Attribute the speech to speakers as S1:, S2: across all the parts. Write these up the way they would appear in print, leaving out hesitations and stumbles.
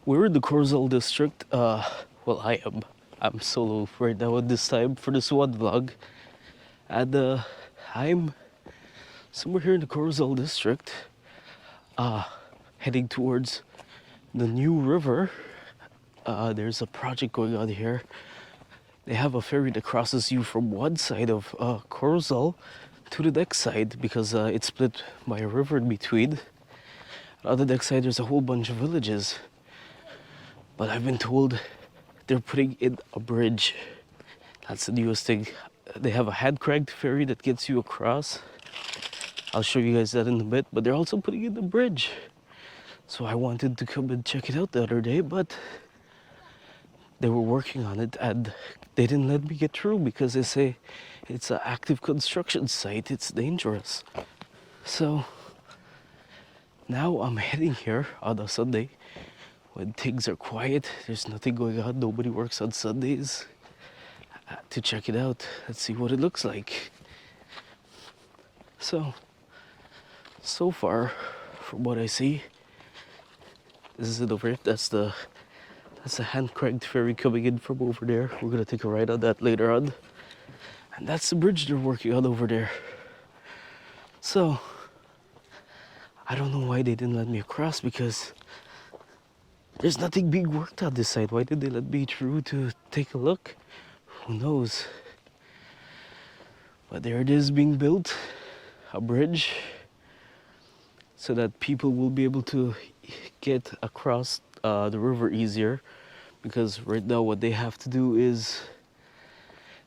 S1: We're in the Corozal District. Well, I am. I'm solo right now at this time for this one vlog. And I'm somewhere here in the Corozal District, heading towards the new river. There's a project going on here. They have a ferry that crosses you from one side of Corozal to the next side because it's split by a river in between. On the next side, there's a whole bunch of villages. But I've been told they're putting in a bridge. That's the newest thing. They have a hand-cranked ferry that gets you across. I'll show you guys that in a bit, but they're also putting in a bridge. So I wanted to come and check it out the other day, but they were working on it and they didn't let me get through because they say it's an active construction site, it's dangerous. So now I'm heading here on a Sunday when things are quiet, there's nothing going on, nobody works on Sundays, to check it out and see what it looks like. So far, from what I see, this is it over here. That's the hand-cranked ferry coming in from over there. We're gonna take a ride on that later on. And that's the bridge they're working on over there. So, I don't know why they didn't let me across because there's nothing being worked on this side. Why did they let me through to take a look? Who knows? But there it is being built, a bridge, so that people will be able to get across the river easier. Because right now what they have to do is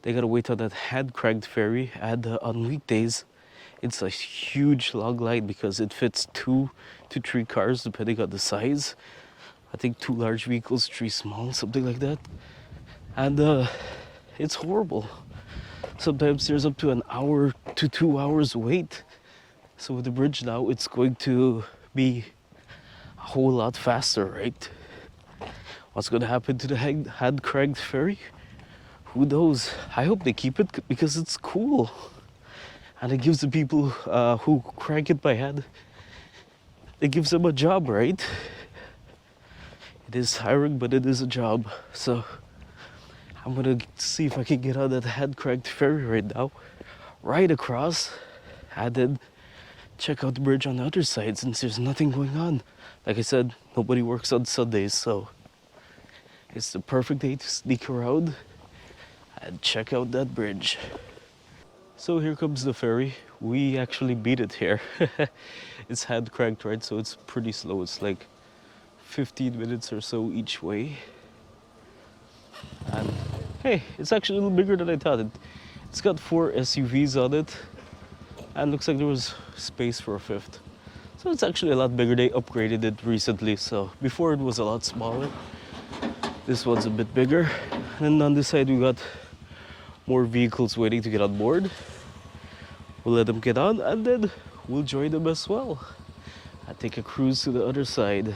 S1: they gotta wait on that hand-cranked ferry, and on weekdays it's a huge long line because it fits 2 to 3 cars depending on the size. I think 2 large vehicles, 3 small, something like that. And it's horrible. Sometimes there's up to an hour to 2 hours wait. So with the bridge now, it's going to be a whole lot faster, right? What's going to happen to the hand-cranked ferry? Who knows? I hope they keep it because it's cool. And it gives the people who crank it by hand, it gives them a job, right? It is tiring, but it is a job. So I'm gonna see if I can get on that hand-cranked ferry right now, right across, and then check out the bridge on the other side since there's nothing going on. Like I said, nobody works on Sundays, so it's the perfect day to sneak around and check out that bridge. So here comes the ferry. We actually beat it here. It's hand-cranked, right? So it's pretty slow. It's like 15 minutes or so each way. And hey, it's actually a little bigger than I thought. It's got 4 SUVs on it, and looks like there was space for a 5th. So it's actually a lot bigger. They upgraded it recently, so before it was a lot smaller. This one's a bit bigger. And on this side we got more vehicles waiting to get on board. We'll let them get on and then we'll join them as well and take a cruise to the other side.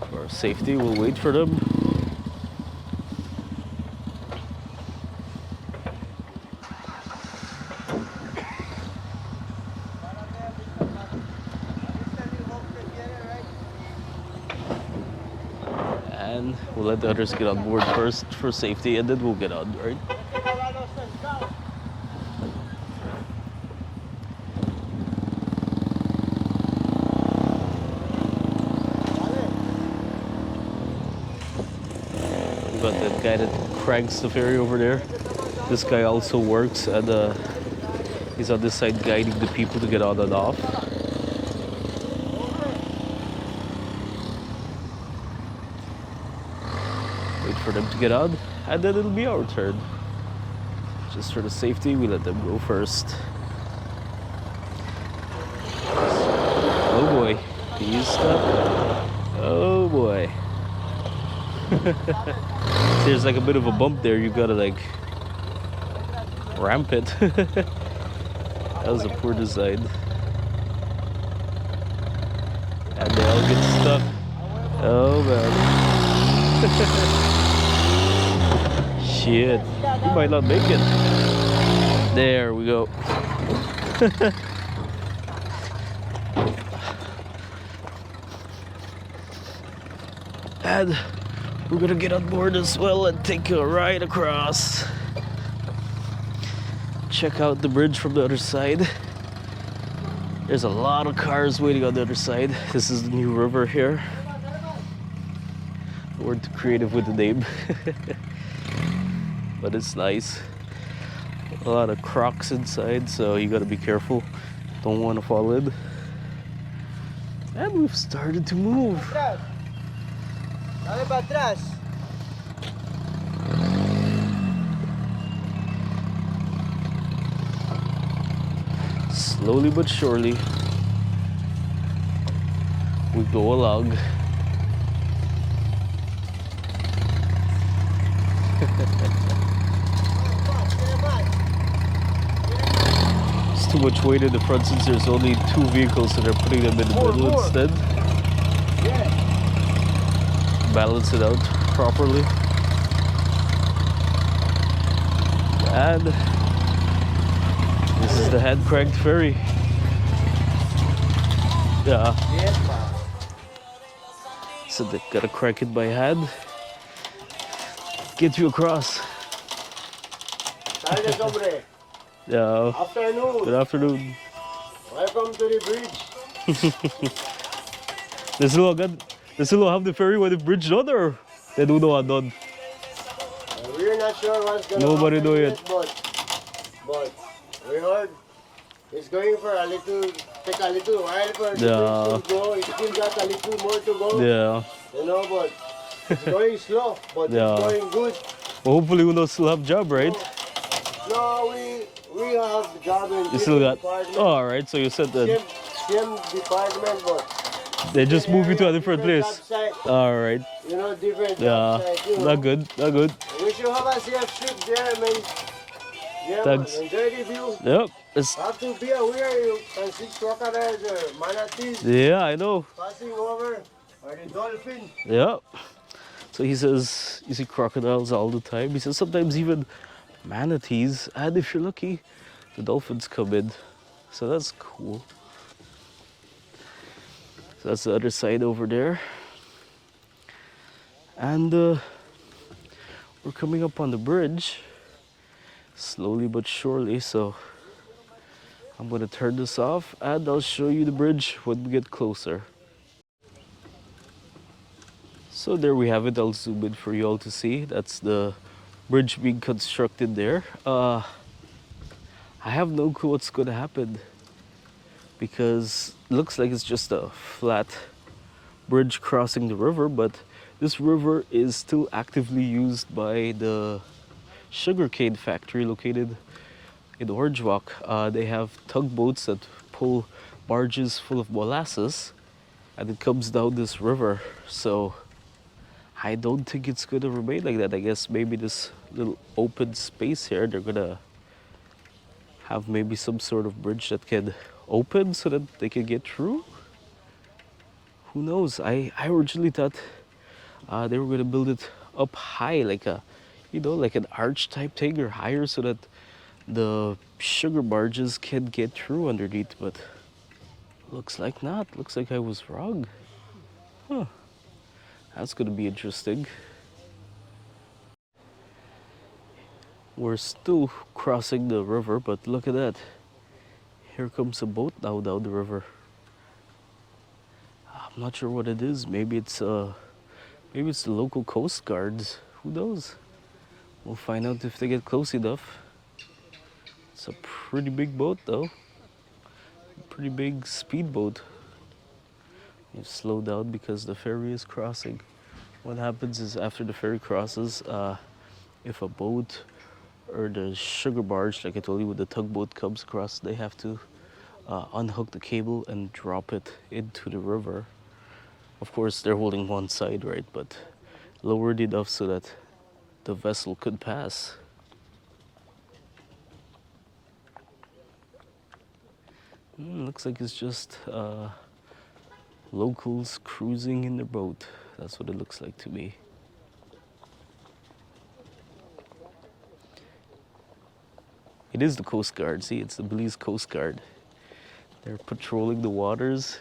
S1: For our safety, we'll wait for them. And we'll let the others get on board first for safety, and then we'll get on, right? We've got that guy that cranks the ferry over there. This guy also works, and he's on this side guiding the people to get on and off. Wait for them to get on, and then it'll be our turn. Just for the safety, we let them go first. Oh boy, he's stuck. Oh boy. There's like a bit of a bump there, you gotta like ramp it. That was a poor design. And they all get stuck. Oh man. Shit, you might not make it. There we go. And we're gonna get on board as well and take a ride across. Check out the bridge from the other side. There's a lot of cars waiting on the other side. This is the new river here. We're too creative with the name. But it's nice. A lot of crocs inside, so you gotta be careful. Don't want to fall in. And we've started to move. Slowly but surely, we go along. It's too much weight in the front since there's only 2 vehicles, so they're putting them in the middle instead. Balance it out properly. And this is the hand cranked ferry. Yeah. So they gotta crank it by hand. Get you across. Yeah.
S2: Afternoon.
S1: Good afternoon.
S2: Welcome to the bridge.
S1: They still have the ferry with the bridge done, or they don't know what done?
S2: We're not sure what's going to
S1: Nobody
S2: happen
S1: know
S2: yet,
S1: yet.
S2: but we heard it's going for take a little while for the
S1: Yeah.
S2: bridge to go. It still got a little more to go.
S1: Yeah.
S2: You know, but it's going slow, but
S1: Yeah.
S2: it's going good.
S1: Well, hopefully we still have job, right?
S2: No, we have the job in
S1: You still got.
S2: department.
S1: Oh, all right. So you said that
S2: Same department, but
S1: they just moved you to a different place.
S2: job site.
S1: All right.
S2: You know, different
S1: Yeah.
S2: job site. You know.
S1: Not good. Not good.
S2: We should have a safe trip there, man. Yeah,
S1: Thanks.
S2: man. Enjoy the view.
S1: Yep. It's,
S2: Have to be aware you can see crocodiles or manatees
S1: yeah, I know.
S2: passing over, or the dolphin.
S1: Yep. So he says you see crocodiles all the time. He says sometimes even manatees, and if you're lucky, the dolphins come in. So that's cool. So that's the other side over there. And we're coming up on the bridge, slowly but surely. So I'm gonna turn this off and I'll show you the bridge when we get closer. So there we have it. I'll zoom in for you all to see. That's the bridge being constructed there. I have no clue what's gonna happen because it looks like it's just a flat bridge crossing the river, but this river is still actively used by the sugarcane factory located in Orange Walk. They have tugboats that pull barges full of molasses and it comes down this river. So I don't think it's gonna remain like that. I guess maybe this little open space here, they're gonna have maybe some sort of bridge that can open so that they can get through. Who knows? I originally thought they were gonna build it up high, like a, you know, like an arch type thing or higher, so that the sugar barges can get through underneath. But looks like not. Looks like I was wrong. Huh. That's gonna be interesting. We're still crossing the river, but look at that. Here comes a boat now down the river. I'm not sure what it is. Maybe it's the local coast guards. Who knows? We'll find out if they get close enough. It's a pretty big boat though. Pretty big speedboat. You slow down because the ferry is crossing. What happens is after the ferry crosses, if a boat or the sugar barge, like I told you, with the tugboat comes across, they have to unhook the cable and drop it into the river. Of course, they're holding one side, right? But lowered enough so that the vessel could pass. Looks like it's just locals cruising in their boat. That's what it looks like to me. It is the Coast Guard. See, it's the Belize Coast Guard. They're patrolling the waters,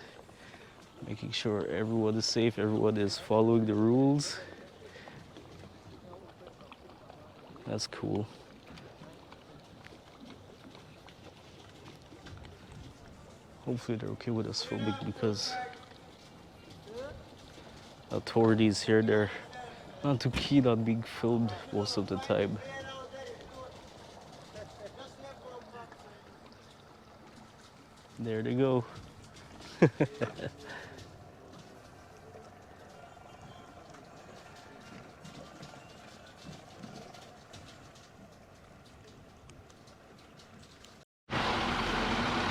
S1: making sure everyone is safe, everyone is following the rules. That's cool. Hopefully they're okay with us filming, because authorities here, they're not too keen on being filmed most of the time. There they go. Look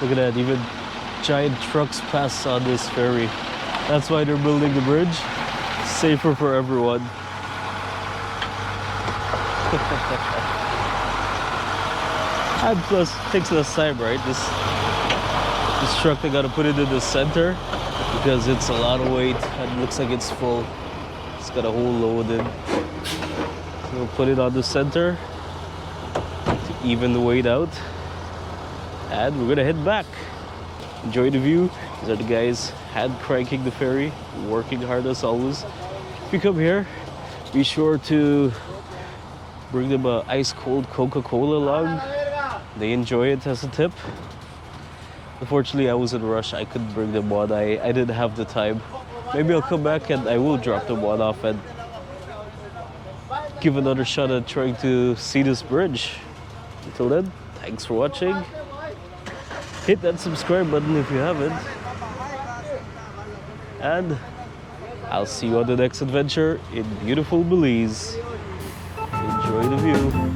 S1: at that, even giant trucks pass on this ferry. That's why they're building the bridge. Safer for everyone. And plus, takes less time, right? This truck, they gotta put it in the center because it's a lot of weight and it looks like it's full. It's got a whole load in. So we'll put it on the center to even the weight out. And we're gonna head back. Enjoy the view. These are the guys hand cranking the ferry, working hard as always. If you come here, be sure to bring them a ice cold Coca-Cola along. They enjoy it as a tip. Unfortunately, I was in a rush. I couldn't bring them one. I didn't have the time. Maybe I'll come back and I will drop them one off and give another shot at trying to see this bridge. Until then, thanks for watching. Hit that subscribe button if you haven't. And I'll see you on the next adventure in beautiful Belize. Enjoy the view.